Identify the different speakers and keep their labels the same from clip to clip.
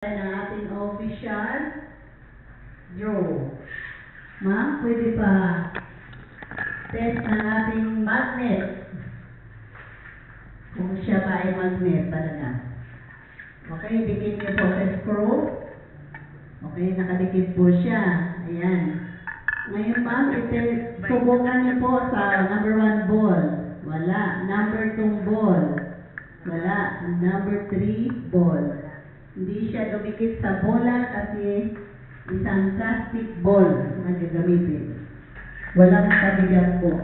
Speaker 1: ng ating official draw. Ma'am, pwede pa test ng ating magnet. Kung siya ba ay magnet talaga. Okay, dikit niyo po sa screw. Okay, nakadikit po siya. Ayan. Ngayon ma'am, subukan niyo po sa number 1 ball. Wala. Number 2 ball. Wala. Number 3 ball. Hindi siya dumikit sa bola kasi isang plastic ball na gagamitin. Walang kabigat po.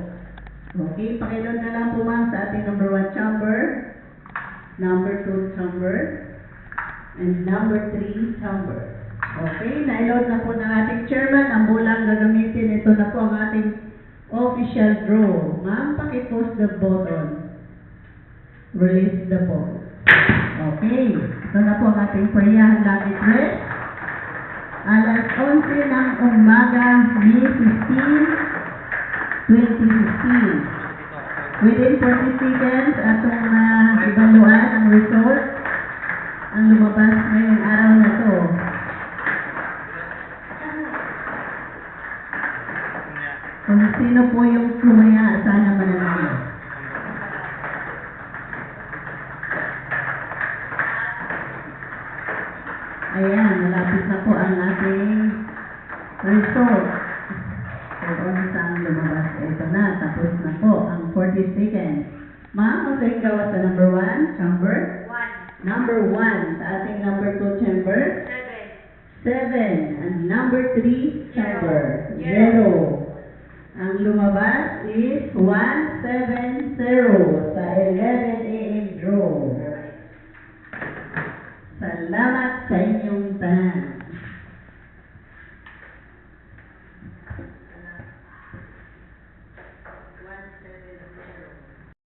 Speaker 1: Okay, pakilod na lang po ma'am sa ating number 1 chamber, number 2 chamber, and number 3 chamber. Okay, nailod na po ng ating chairman ang bolang gagamitin. Ito na po ang ating official draw. Ma'am, pakipost the button. Release the ball. Okay, ito na po ang ating prayahan lucky dress. Alas 11 ng umaga, May 15, 2015. Within 40 seconds, atong ibaluan ang result. Ang lumabas ngayong araw na to. Kung sino po yung kumaya, sana mananalo. Ayan, malapit na po ang ating result. Kung saan lumabas, ito na, tapos na po ang 40 seconds. Ma'am, kung sa'yo gawa sa number 1, chamber?
Speaker 2: 1.
Speaker 1: Number 1, sa ating number 2 chamber?
Speaker 2: 7.
Speaker 1: 7. And number 3 chamber?
Speaker 2: 0.
Speaker 1: 0. Ang lumabas is 170 sa 11 a.m. draw. Salamat sa inyong tahan.